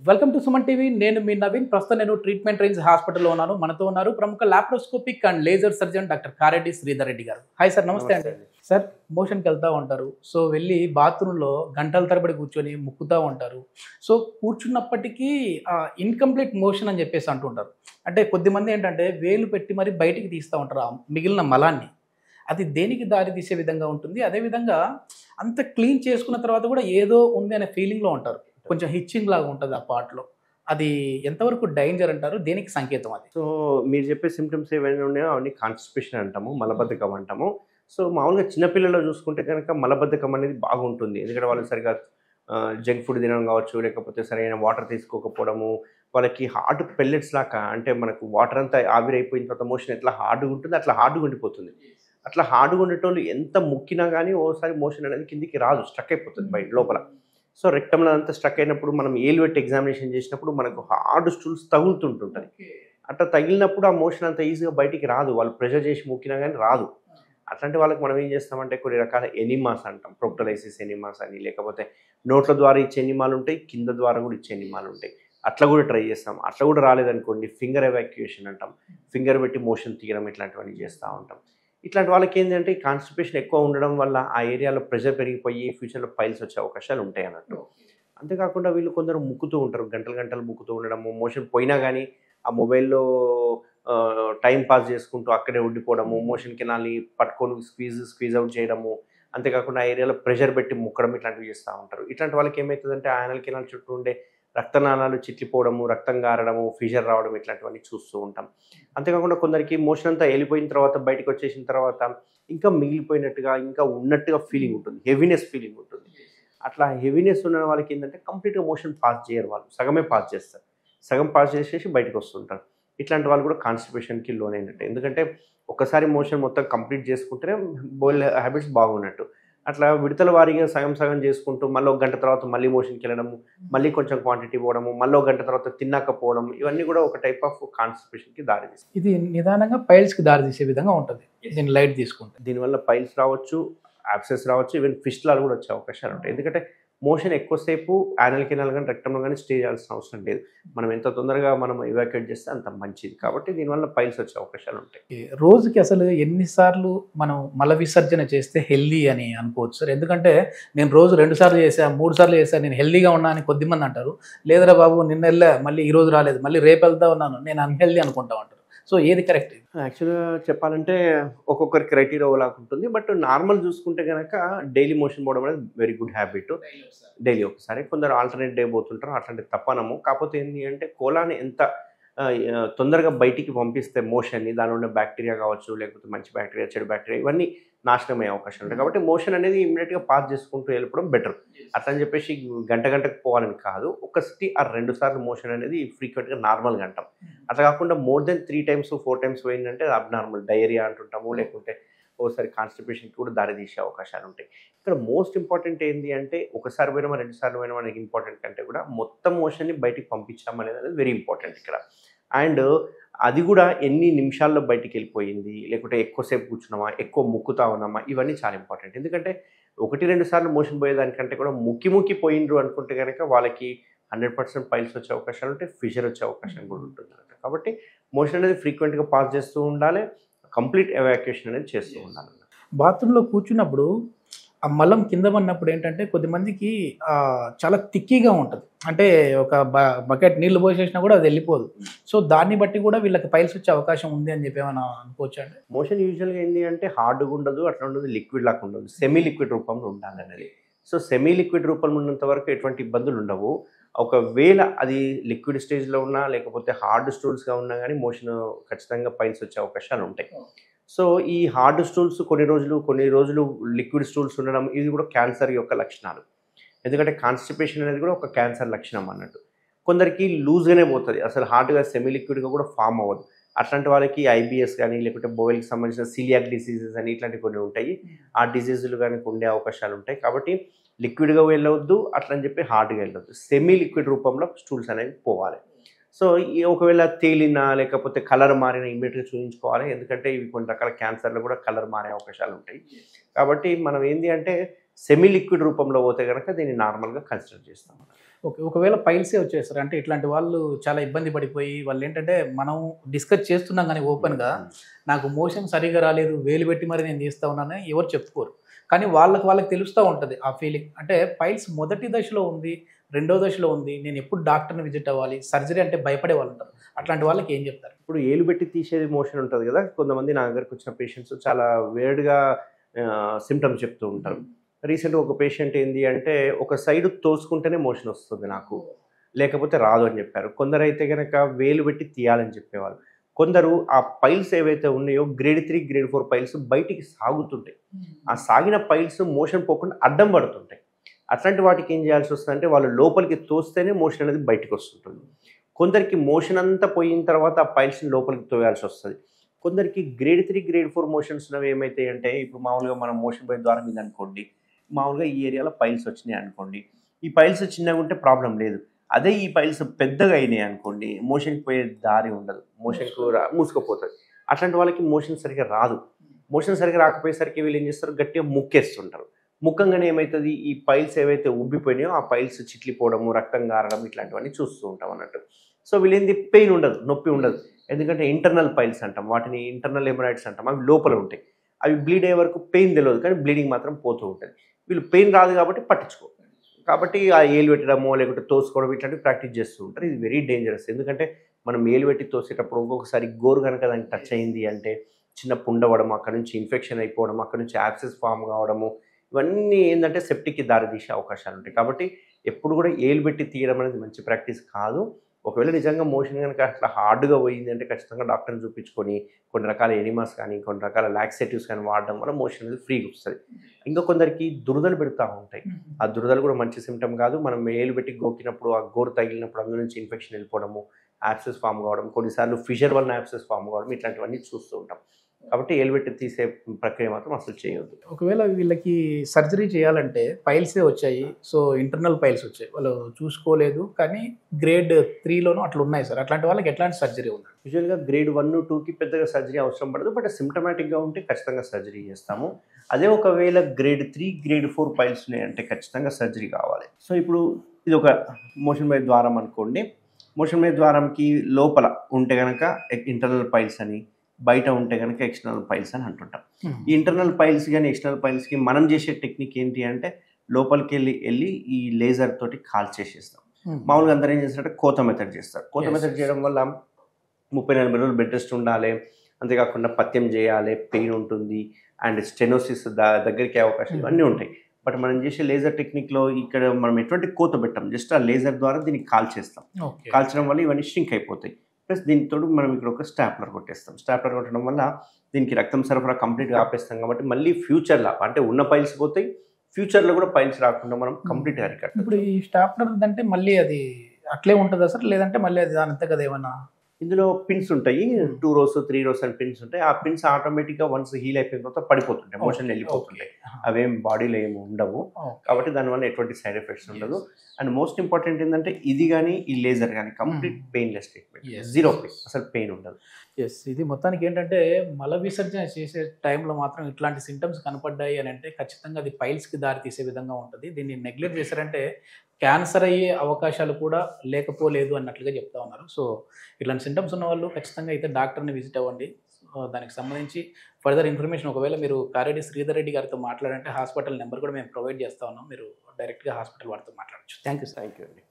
Welcome to Suman TV. నేను మీ నవీన్. ప్రస్తుతం నేను ట్రీట్మెంట్ రేంజ్ హాస్పిటల్లో ఉన్నాను. మనతో ఉన్నారు ప్రముఖ laparoscopic and laser surgeon doctor Kareddy Sridhar Reddy గారు. హాయ్ సార్, నమస్తే అండి. సార్, మోషన్కి వెళ్తూ ఉంటారు. సో వెళ్ళి బాత్రూంలో గంటల తరబడి కూర్చొని ముక్కుతూ ఉంటారు. సో కూర్చున్నప్పటికీ ఇన్కంప్లీట్ మోషన్ అని చెప్పేసి అంటుంటారు. అంటే కొద్దిమంది ఏంటంటే వేలు పెట్టి మరి బయటికి తీస్తూ ఉంటారు ఆ మిగిలిన మలాన్ని. అది దేనికి దారి తీసే విధంగా ఉంటుంది. అదేవిధంగా అంత క్లీన్ చేసుకున్న తర్వాత కూడా ఏదో ఉంది అనే ఫీలింగ్లో ఉంటారు. కొంచెం హిచ్చింగ్ లాగా ఉంటుంది ఆ పార్ట్లో. అది ఎంతవరకు డేంజర్ అంటారు? దేనికి సంకేతం అది? సో మీరు చెప్పే సిమ్టమ్స్ ఏవైనా ఉన్నాయో అవన్నీ కాన్స్టిపేషన్ అంటాము, మలబద్ధకం అంటాము. సో మామూలుగా చిన్నపిల్లల్లో చూసుకుంటే కనుక మలబద్ధకం అనేది బాగుంటుంది. ఎందుకంటే వాళ్ళు సరిగా జంక్ ఫుడ్ తినడం కావచ్చు, లేకపోతే సరైన వాటర్ తీసుకోకపోవడము, వాళ్ళకి హార్డ్ పెల్లెట్స్ లాగా, అంటే మనకు వాటర్ అంతా ఆవిరైపోయిన తర్వాత మోషన్ ఎట్లా హార్డ్గా ఉంటుంది అట్లా హార్డ్గా ఉండిపోతుంది. అట్లా హార్డ్గా ఉండేటోళ్ళు ఎంత ముక్కినా కానీ ఓసారి మోషన్ అనేది కిందికి రాదు, స్ట్రక్ అయిపోతుంది బయట లోపల. సో రెక్టంలో అంతా స్ట్రక్ అయినప్పుడు మనం ఏలు పెట్టి ఎగ్జామినేషన్ చేసినప్పుడు మనకు హార్డ్ స్టూల్స్ తగులుతుంటుంటుంది. అట్లా తగిలినప్పుడు ఆ మోషన్ అంత ఈజీగా బయటికి రాదు, వాళ్ళు ప్రెషర్ చేసి ముక్కినా కానీ రాదు. అట్లాంటి వాళ్ళకి మనం ఏం చేస్తామంటే కొన్ని రకాల ఎనిమాస్ అంటాం, ప్రొక్టలైసిస్ ఎనిమాస్ అని, లేకపోతే నోట్ల ద్వారా ఇచ్చే ఎనిమాలు ఉంటాయి, కింద ద్వారా కూడా ఇచ్చే ఎనిమాలు ఉంటాయి. అట్లా కూడా ట్రై చేస్తాం. అట్లా కూడా రాలేదనుకోండి ఫింగర్ ఎవాక్యుయేషన్ అంటాం, ఫింగర్ పెట్టి మోషన్ తీయడం, ఇట్లాంటివన్నీ చేస్తూ ఉంటాం. ఇట్లాంటి వాళ్ళకి ఏంటంటే కాన్స్టిపేషన్ ఎక్కువ ఉండడం వల్ల ఆ ఏరియాలో ప్రెషర్ పెరిగిపోయి ఫ్యూచర్లో పైల్స్ వచ్చే అవకాశాలు ఉంటాయి అన్నట్టు. అంతేకాకుండా వీళ్ళు కొందరు ముక్కుతూ ఉంటారు, గంటలు గంటలు ముక్కుతూ ఉండడము, మోషన్ పోయినా కానీ ఆ మొబైల్లో టైం పాస్ చేసుకుంటూ అక్కడే ఉండిపోవడము, మోషన్ కెనాల్ని పట్టుకొని స్క్వీజ్ అవుట్ చేయడము, అంతేకాకుండా ఆ ఏరియాలో ప్రెషర్ పెట్టి ముక్కడం, ఇట్లాంటివి చేస్తూ ఉంటారు. ఇట్లాంటి వాళ్ళకి ఏమవుతుందంటే యానల్ కెనాల్ చుట్టూ ఉండే రక్తనాళాలు చిట్లిపోవడము, రక్తం గారడము, ఫిషర్ రావడం, ఇట్లాంటివన్నీ చూస్తూ ఉంటాం. అంతేకాకుండా కొందరికి మోషన్ అంతా వెళ్ళిపోయిన తర్వాత బయటకు వచ్చేసిన తర్వాత ఇంకా మిగిలిపోయినట్టుగా, ఇంకా ఉన్నట్టుగా ఫీలింగ్ ఉంటుంది, హెవీనెస్ ఫీలింగ్ ఉంటుంది. అట్లా హెవీనెస్ ఉన్న వాళ్ళకి ఏంటంటే కంప్లీట్గా మోషన్ పాస్ చేయరు, వాళ్ళు సగమే పాస్ చేస్తారు, సగం పాస్ చేసేసి బయటకు వస్తుంటారు. ఇట్లాంటి వాళ్ళు కూడా కాన్స్టిపేషన్కి లోనైనట్టు. ఎందుకంటే ఒకసారి మోషన్ మొత్తం కంప్లీట్ చేసుకుంటేనే బౌల్ హ్యాబిట్స్ బాగున్నట్టు. అట్లా విడతల వారీగా సగం సగం చేసుకుంటూ మళ్ళీ ఒక గంట తర్వాత మళ్ళీ మోషన్కి వెళ్ళడము, మళ్ళీ కొంచెం క్వాంటిటీ పోవడము, మళ్ళీ ఒక గంట తర్వాత తిన్నాకపోవడం, ఇవన్నీ కూడా ఒక టైప్ ఆఫ్ కాన్స్టిపేషన్కి దారితీస్తుంది. ఇది నిదానంగా పైల్స్కి దారి తీసే విధంగా ఉంటుంది దీన్ని లైట్ తీసుకుంటే. దీనివల్ల పైల్స్ రావచ్చు, యాబ్సెస్ రావచ్చు, ఈవెన్ ఫిస్టులాలు కూడా వచ్చే అవకాశాలు ఉంటాయి. ఎందుకంటే మోషన్ ఎక్కువసేపు యానల్ కెనాల్ కానీ రెక్టంలో కానీ స్టే చేయాల్సిన అవసరం లేదు. మనం ఎంత తొందరగా మనం ఎవాక్యుయేట్ చేస్తే అంత మంచిది. కాబట్టి దీనివల్ల పైల్స్ వచ్చే అవకాశాలు ఉంటాయి. రోజుకి అసలు ఎన్నిసార్లు మనం మల విసర్జన చేస్తే హెల్దీ అని అనుకోవచ్చు సార్? ఎందుకంటే నేను రోజు 2 సార్లు చేసా, 3 సార్లు చేసా, నేను హెల్దీగా ఉన్నా అని కొద్దిమంది అంటారు. లేదురా బాబు, నిన్న వెళ్ళా, మళ్ళీ ఈ రోజు రాలేదు, మళ్ళీ రేపు వెళ్తా ఉన్నాను, నేను అన్హెల్దీ అనుకుంటా ఉంటారు. సో ఏది కరెక్ట్? యాక్చువల్గా చెప్పాలంటే ఒక్కొక్కరి క్రైటీరియా ఒకలాగా ఉంటుంది. బట్ నార్మల్ చూసుకుంటే కనుక డైలీ మోషన్ పోవడం అనేది వెరీ గుడ్ హ్యాబిట్. డైలీ ఒకసారి, కొందరు ఆల్టర్నేట్ డే పోతుంటారు, అట్లాంటి తప్పనము. కాకపోతే ఏంటి అంటే కోలాని ఎంత తొందరగా బయటికి పంపిస్తే మోషన్ని, దానిలో ఉన్న బ్యాక్టీరియా కావచ్చు, లేకపోతే మంచి బ్యాక్టీరియా, చెడు బ్యాక్టీరియా, ఇవన్నీ నాశనం అయ్యే అవకాశం ఉంటాయి. కాబట్టి మోషన్ అనేది ఇమ్మీడియట్గా పాస్ చేసుకుంటూ వెళ్ళిపోవడం బెటర్. అట్లా అని చెప్పేసి గంటకు పోవాలని కాదు, ఒకటి ఆ 2 సార్లు మోషన్ అనేది ఫ్రీక్వెంట్గా నార్మల్గా అంటాం. అట్లా కాకుండా మోర్ దెన్ 3 times 4 times పోయిందంటే అబ్నార్మల్ డయేరియా అంటుంటాము, లేకుంటే ఓసారి కాన్స్టిపేషన్కి కూడా దారి తీసే అవకాశాలు ఉంటాయి. ఇక్కడ మోస్ట్ ఇంపార్టెంట్ ఏంటి అంటే ఒకసారి పోయినా 2 సార్లు పోయినా మనకి ఇంపార్టెంట్ కంటే కూడా మొత్తం మోషన్ని బయటికి పంపించామనేది వెరీ ఇంపార్టెంట్ ఇక్కడ. అండ్ అది కూడా ఎన్ని నిమిషాల్లో బయటికి వెళ్ళిపోయింది, లేకుంటే ఎక్కువసేపు కూర్చున్నామా, ఎక్కువ ముక్కుతా ఉన్నామా, ఇవన్నీ చాలా ఇంపార్టెంట్. ఎందుకంటే 1-2 సార్లు మోషన్ పోయేదానికంటే కూడా ముక్కి పోయిండ్రు అనుకుంటే కనుక వాళ్ళకి 100% పైల్స్ వచ్చే అవకాశాలు ఉంటాయి, ఫిషర్ వచ్చే అవకాశం కూడా ఉంటుంది. కాబట్టి మోషన్ అనేది ఫ్రీక్వెంట్గా పాస్ చేస్తూ ఉండాలి, కంప్లీట్ ఎవాక్యుయేషన్ అనేది చేస్తూ ఉండాలి. బాత్రూంలో కూర్చున్నప్పుడు ఆ మలం కింద పడినప్పుడు ఏంటంటే కొద్దిమందికి చాలా తిక్కీగా ఉంటుంది. అంటే ఒక బకెట్ నీళ్లు పోసేసినా కూడా అది వెళ్ళిపోదు. సో దాన్ని బట్టి కూడా వీళ్ళకి పైల్స్ వచ్చే అవకాశం ఉంది అని చెప్పి ఏమైనా అనుకోవచ్చు అండి? మోషన్ యూజువల్గా ఏంటి అంటే హార్డ్గా ఉండదు, అట్లా ఉండదు, లిక్విడ్ లాగా ఉండదు, సెమీ లిక్విడ్ రూపంలో ఉండాలి అనేది. సో సెమీ లిక్విడ్ రూపంలో ఉన్నంత వరకు ఎటువంటి ఇబ్బందులు ఉండవు. ఒకవేళ అది లిక్విడ్ స్టేజ్లో ఉన్నా, లేకపోతే హార్డ్ స్టూల్స్గా ఉన్నా కానీ మోషన్ ఖచ్చితంగా పైల్స్ వచ్చే అవకాశాలు ఉంటాయి. సో ఈ హార్డ్ స్టూల్స్ కొన్ని రోజులు లిక్విడ్ స్టూల్స్ ఉండడం, ఇది కూడా క్యాన్సర్ యొక్క లక్షణాలు. ఎందుకంటే కాన్స్టిపేషన్ అనేది కూడా ఒక క్యాన్సర్ లక్షణం అన్నట్టు. కొందరికి లూజ్గానే పోతుంది, అసలు హార్డ్గా సెమీ లిక్విడ్గా కూడా ఫామ్ అవ్వదు. అట్లాంటి వాళ్ళకి ఐబిఎస్ కానీ, లేకుంటే బోవెల్కి సంబంధించిన సిలియాక్ డిసీజెస్ అని ఇట్లాంటివి కొన్ని ఉంటాయి. ఆ డిసీజులు కానీ ఉండే అవకాశాలు ఉంటాయి. కాబట్టి లిక్విడ్గా వెళ్ళవద్దు, అట్లా అని చెప్పి హార్డ్గా వెళ్ళవద్దు, సెమీ లిక్విడ్ రూపంలో స్టూల్స్ అనేవి పోవాలి. సో ఒకవేళ తేలినా లేకపోతే కలర్ మారినా ఇమ్మీడియట్గా చూపించుకోవాలి. ఎందుకంటే ఇవి కొన్ని రకాల క్యాన్సర్లు కూడా కలర్ మారే అవకాశాలు ఉంటాయి. కాబట్టి మనం ఏంటి అంటే సెమీ లిక్విడ్ రూపంలో పోతే కనుక దీన్ని నార్మల్గా కన్సిడర్ చేస్తాం. ఓకే. ఒకవేళ పైల్సే వచ్చేస్తారు అంటే ఇట్లాంటి వాళ్ళు చాలా ఇబ్బంది పడిపోయి వాళ్ళు ఏంటంటే మనం డిస్కస్ చేస్తున్నాం కానీ ఓపెన్గా నాకు మోషన్ సరిగా రాలేదు వేలు పెట్టి మరి నేను తీస్తా ఉన్నానని ఎవరు చెప్పుకోరు. కానీ వాళ్ళకి తెలుస్తూ ఉంటుంది ఆ ఫీలింగ్. అంటే పైల్స్ మొదటి దశలో ఉంది, రెండో దశలో ఉంది, నేను ఎప్పుడు డాక్టర్ని విజిట్ అవ్వాలి, సర్జరీ అంటే భయపడే వాళ్ళు ఉంటారు. అట్లాంటి వాళ్ళకి ఏం చెప్తారు? ఇప్పుడు ఏలు పెట్టి తీసేది మోషన్ ఉంటుంది కదా, కొంతమంది నా దగ్గరకు వచ్చిన పేషెంట్స్ చాలా వేర్డ్గా సిమ్టమ్స్ చెప్తూ ఉంటారు. రీసెంట్గా ఒక పేషెంట్ ఏంది అంటే ఒక సైడ్ తోసుకుంటేనే మోషన్ వస్తుంది నాకు, లేకపోతే రాదు అని చెప్పారు. కొందరు అయితే కనుక వేలు పెట్టి తీయాలని చెప్పేవాళ్ళు. కొందరు ఆ పైల్స్ ఏవైతే ఉన్నాయో గ్రేడ్ 3 గ్రేడ్ 4 పైల్స్ బయటికి సాగుతుంటాయి. ఆ సాగిన పైల్స్ మోషన్ పోకుండా అడ్డం పడుతుంటాయి. అట్లాంటి వాటికి ఏం చేయాల్సి వస్తుందంటే వాళ్ళు లోపలికి తోస్తేనే మోషన్ అనేది బయటకు వస్తుంటుంది. కొందరికి మోషన్ అంతా పోయిన తర్వాత ఆ పైల్స్ని లోపలికి తోయాల్సి వస్తుంది. కొందరికి గ్రేడ్ 3 గ్రేడ్ 4 మోషన్స్ ఉన్నవి ఏమైతాయి అంటే ఇప్పుడు మామూలుగా మనం మోషన్ పోయే ద్వారం మీద అనుకోండి, మామూలుగా ఈ ఏరియాలో పైల్స్ వచ్చినాయి అనుకోండి, ఈ పైల్స్ చిన్నగా ఉంటే ప్రాబ్లం లేదు. అదే ఈ పైల్స్ పెద్దగా అయినాయి అనుకోండి, మోషన్కి పోయే దారి ఉండదు, మోషన్కు మూసుకుపోతుంది. అట్లాంటి వాళ్ళకి మోషన్ సరిగ్గా రాదు. మోషన్ సరిగ్గా రాకపోయేసరికి వీళ్ళు ఏం చేస్తారు, గట్టిగా ముక్కేస్తుంటారు. ముఖంగానే ఏమవుతుంది, ఈ పైల్స్ ఏవైతే ఉబ్బిపోయినాయో ఆ పైల్స్ చిట్లిపోవడము, రక్తం గారడం ఇట్లాంటివన్నీ చూస్తూ ఉంటాం అన్నట్టు. సో వీళ్ళేంది పెయిన్ ఉండదు, నొప్పి ఉండదు. ఎందుకంటే ఇంటర్నల్ పైల్స్ అంటాం, వాటిని ఇంటర్నల్ హెమరాయిడ్స్ అంటాం. అవి లోపల ఉంటాయి. అవి బ్లీడ్ అయ్యే వరకు పెయిన్ తెలియదు, కానీ బ్లీడింగ్ మాత్రం పోతూ ఉంటుంది. వీళ్ళు పెయిన్ రాదు కాబట్టి పట్టించుకో, కాబట్టి ఆ ఏలు పెట్టడమో లేకుంటే తోసుకోవడం ఇట్లాంటివి ప్రాక్టీస్ చేస్తూ ఉంటారు. ఇది వెరీ డేంజరస్. ఎందుకంటే మనం ఏలు పెట్టి తోసేటప్పుడు ఒక్కొక్కసారి గోరు కనుక దానికి టచ్ అయింది అంటే చిన్న పుండవడం, అక్కడ నుంచి ఇన్ఫెక్షన్ అయిపోవడం, అక్కడ నుంచి యాబ్సెస్ ఫామ్ కావడము, ఇవన్నీ ఏంటంటే సెప్టిక్కి దారి తీసే అవకాశాలు ఉంటాయి. కాబట్టి ఎప్పుడు కూడా ఏలు పెట్టి తీయడం అనేది మంచి ప్రాక్టీస్ కాదు. ఒకవేళ నిజంగా మోషన్ కనుక అట్లా హార్డ్గా పోయింది అంటే ఖచ్చితంగా డాక్టర్ని చూపించుకొని కొన్ని రకాల ఎనిమాస్ కానీ కొన్ని రకాల లాక్సేటివ్స్ కానీ వాడడం వల్ల మోషన్ అనేది ఫ్రీగా వస్తుంది. ఇంకా కొందరికి దురదలు పెడతా ఉంటాయి. ఆ దురదలు కూడా మంచి సిమ్టమ్ కాదు. మనం ఏలు పెట్టి గోకినప్పుడు ఆ గోరు తగిలినప్పుడు అందులో నుంచి ఇన్ఫెక్షన్ వెళ్ళిపోవడము, యాబ్సెస్ ఫామ్ కావడం, కొన్నిసార్లు ఫిషర్ వల్ల యాబ్సెస్ ఫామ్ కావడం ఇట్లాంటివన్నీ చూస్తూ ఉంటాం. కాబట్టి ఏలు పెట్టి తీసే ప్రక్రియ మాత్రం అసలు చేయొద్దు. ఒకవేళ వీళ్ళకి సర్జరీ చేయాలంటే పైల్సే వచ్చాయి, సో ఇంటర్నల్ పైల్స్ వచ్చాయి, వాళ్ళు చూసుకోలేదు కానీ గ్రేడ్ 3లోనూ అట్లా ఉన్నాయి సార్, అట్లాంటి వాళ్ళకి ఎట్లాంటి సర్జరీ ఉంది? యూజువల్గా గ్రేడ్ 1, 2కి పెద్దగా సర్జరీ అవసరం పడదు. బట్ సిమ్టమాటిక్గా ఉంటే ఖచ్చితంగా సర్జరీ చేస్తాము. అదే ఒకవేళ గ్రేడ్ 3 గ్రేడ్ 4 పైల్స్ ఉన్నాయంటే ఖచ్చితంగా సర్జరీ కావాలి. సో ఇప్పుడు ఇది ఒక మోషన్ బై ద్వారం అనుకోండి. మోషన్ బై ద్వారంకి లోపల ఉంటే కనుక ఇంటర్నల్ పైల్స్ అని, బయట ఉంటే కనుక ఎక్స్టర్నల్ పైల్స్ అని అంటుంటాం. ఈ ఇంటర్నల్ పైల్స్ కానీ ఎక్స్టర్నల్ పైల్స్కి మనం చేసే టెక్నిక్ ఏంటి అంటే లోపలికి వెళ్ళి ఈ లేజర్ తోటి కాల్ చేసేస్తాం. మామూలుగా అందరూ ఏం చేస్తారంటే కోత మెథడ్ చేస్తారు. కోత మెథడ్ చేయడం వల్ల 30-40 రోజులు బెడ్ రెస్ట్ ఉండాలి, అంతేకాకుండా పథ్యం చేయాలి, పెయిన్ ఉంటుంది, అండ్ స్టెనోసిస్ దగ్గరికి అవకాశం ఇవన్నీ ఉంటాయి. బట్ మనం చేసే లేజర్ టెక్నిక్లో ఇక్కడ మనం ఎటువంటి కోత పెట్టాం, జస్ట్ ఆ లేజర్ ద్వారా దీనికి కాల్ చేస్తాం. కాల్చడం వల్ల ఇవన్నీ షింక్ అయిపోతాయి. ప్లస్ దీనితో మనం ఇక్కడ ఒక స్టాప్లర్ కొట్టేస్తాం. స్టాప్లర్ కొట్టడం వల్ల దీనికి రక్తం సరఫరా కంప్లీట్గా ఆపేస్తాం. కాబట్టి మళ్ళీ ఫ్యూచర్లో అంటే ఉన్న పైల్స్ పోతాయి, ఫ్యూచర్లో కూడా పైల్స్ రాకుండా మనం కంప్లీట్గా అరికట్టాం. ఇప్పుడు ఈ స్టాప్లర్ అంటే మళ్ళీ అది అట్లే ఉంటుందా సార్, లేదంటే మళ్ళీ అది దాని అంతే కదా ఏమన్నా? ఇందులో పిన్స్ ఉంటాయి, 2 rows 3 rows అని పిన్స్ ఉంటాయి. ఆ పిన్స్ ఆటోమేటిక్గా వన్స్ హీల్ అయిపోయిన తర్వాత పడిపోతుంటాయి, మోషన్ వెళ్ళిపోతుంటాయి. అవేం బాడీలో ఏమి ఉండవు. కాబట్టి దానివల్ల ఎటువంటి సైడ్ ఎఫెక్ట్స్ ఉండదు. అండ్ మోస్ట్ ఇంపార్టెంట్ ఏంటంటే ఇది కానీ ఈ లేజర్ కానీ కంప్లీట్ పెయిన్లెస్ ట్రీట్మెంట్, 0 పెయిన్, అసలు పెయిన్ ఉండదు. ఎస్, ఇది మొత్తానికి ఏంటంటే మల విసర్జన చేసే టైంలో మాత్రం ఇట్లాంటి సింటమ్స్ కనపడ్డాయి అని అంటే ఖచ్చితంగా అది పైల్స్కి దారి తీసే విధంగా ఉంటుంది. దీన్ని నెగ్లెక్ట్ చేశారంటే క్యాన్సర్ అయ్యే అవకాశాలు కూడా లేకపోలేదు అన్నట్లుగా చెప్తా ఉన్నారు. సో ఇట్లాంటి సింటమ్స్ ఉన్న వాళ్ళు ఖచ్చితంగా అయితే డాక్టర్ని విజిట్ అవ్వండి. దానికి సంబంధించి ఫర్దర్ ఇన్ఫర్మేషన్ ఒకవేళ మీరు కారెడ్డి శ్రీధర్ రెడ్డి గారితో మాట్లాడంటే హాస్పిటల్ నెంబర్ కూడా మేము ప్రొవైడ్ చేస్తా ఉన్నాం, మీరు డైరెక్ట్గా హాస్పిటల్ వారితో మాట్లాడచ్చు. Thank you sir. Thank you అండి.